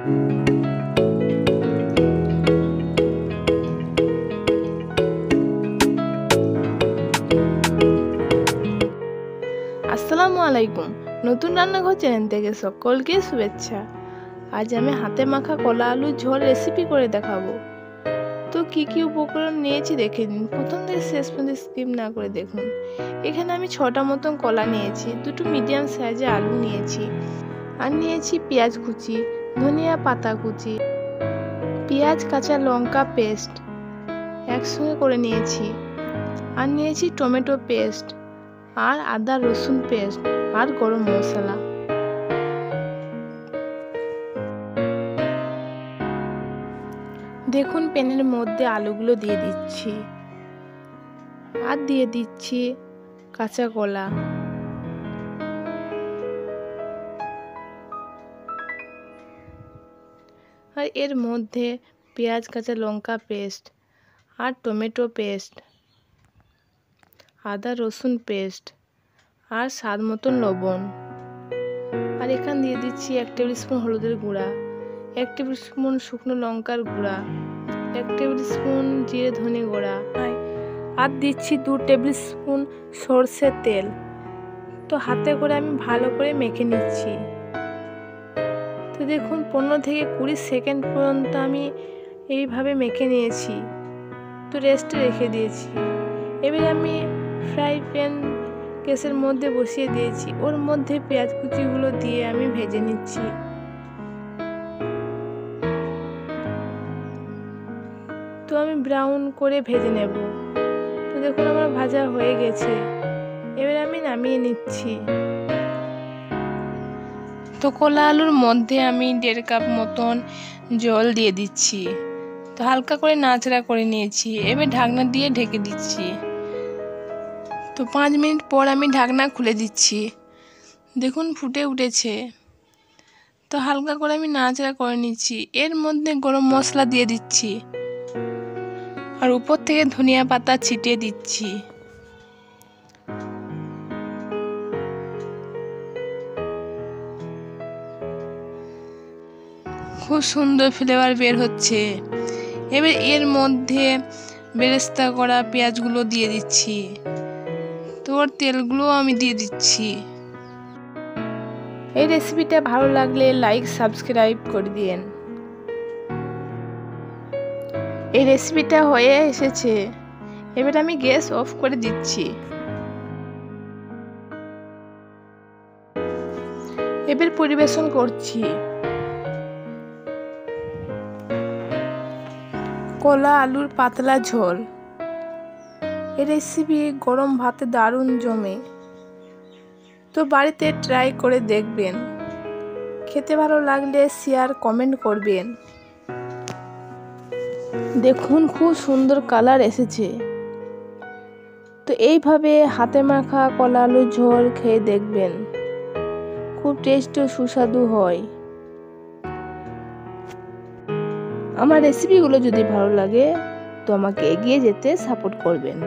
আসসালামু আলাইকুম, নতুন রান্নাঘর চ্যানেল থেকে সকলকে শুভেচ্ছা। আজ আমি হাতে মাখা কলা আলু ঝোল রেসিপি করে দেখাবো। তো কি কি উপকরণ নিয়েছি দেখে নিন, প্রথম থেকে শেষ পর্যন্ত স্কিপ না করে দেখুন। এখানে আমি 6টা মতন কলা নিয়েছি, দুটো মিডিয়াম সাইজের আলু নিয়েছি, আর নিয়েছি পেঁয়াজ কুচি, ধনিয়া পাতা কুচি, পেঁয়াজ কাঁচা লঙ্কা পেস্ট একসঙ্গে করে নিয়েছি, আর নিয়েছি টমেটো পেস্ট, আর আদা রসুন পেস্ট, আর গরম মশলা। দেখুন প্যানের মধ্যে আলুগুলো দিয়ে দিচ্ছি, আর দিয়ে দিচ্ছি কাঁচা কলা, আর এর মধ্যে পেঁয়াজ কাঁচা লঙ্কা পেস্ট, আর টমেটো পেস্ট, আদা রসুন পেস্ট, আর স্বাদ মতন লবণ। আর এখানে দিয়ে দিচ্ছি 1 টেবিল স্পুন হলুদের গুঁড়া, 1 টেবিল স্পুন শুকনো লঙ্কার গুঁড়া, 1 টেবিল স্পুন জিরে ধনে গুঁড়া, আর দিচ্ছি 2 টেবিল স্পুন সরষের তেল। তো হাতে করে আমি ভালো করে মেখে নিচ্ছি। তো দেখুন 15 থেকে 20 সেকেন্ড পর্যন্ত আমি এইভাবে মেখে নিয়েছি, তো রেস্টে রেখে দিয়েছি। এবারে আমি ফ্রাই প্যান গ্যাসের মধ্যে বসিয়ে দিয়েছি, ওর মধ্যে পেঁয়াজ কুচিগুলো দিয়ে আমি ভেজে নিচ্ছি। তো আমি ব্রাউন করে ভেজে নেব। তো দেখুন আমার ভাজা হয়ে গেছে, এবার আমি নামিয়ে নিচ্ছি। তো কলা আলুর মধ্যে আমি 1.5 কাপ মতন জল দিয়ে দিচ্ছি, তো হালকা করে নাড়াচাড়া করে নিয়েছি। এবার ঢাকনা দিয়ে ঢেকে দিচ্ছি। তো 5 মিনিট পর আমি ঢাকনা খুলে দিচ্ছি, দেখুন ফুটে উঠেছে। তো হালকা করে আমি নাড়াচাড়া করে নিচ্ছি। এর মধ্যে গরম মশলা দিয়ে দিচ্ছি, আর উপর থেকে ধনিয়া পাতা ছিটিয়ে দিচ্ছি। খুব সুন্দর ফ্লেভার বের হচ্ছে। এবার এর মধ্যে বেরেস্তা করা পেঁয়াজগুলো দিয়ে দিচ্ছি, তো ওর তেলগুলো আমি দিয়ে দিচ্ছি। এই রেসিপিটা ভালো লাগলে লাইক সাবস্ক্রাইব করে দিন। এই রেসিপিটা হয়ে এসেছে, এবার আমি গ্যাস অফ করে দিচ্ছি। এবার পরিবেশন করছি। কলা আলুর পাতলা ঝোল। এই রেসিপি গরম ভাতে দারুণ জমে, তো বাড়িতে ট্রাই করে দেখবেন। খেতে ভালো লাগলে শেয়ার কমেন্ট করবেন। দেখুন খুব সুন্দর কালার এসেছে। তো এইভাবে হাতে মাখা কলা আলুর ঝোল খেয়ে দেখবেন, খুব টেস্টি ও সুস্বাদু হয়। আমার রেসিপিগুলো যদি ভালো লাগে তো আমাকে এগিয়ে যেতে সাপোর্ট করবেন।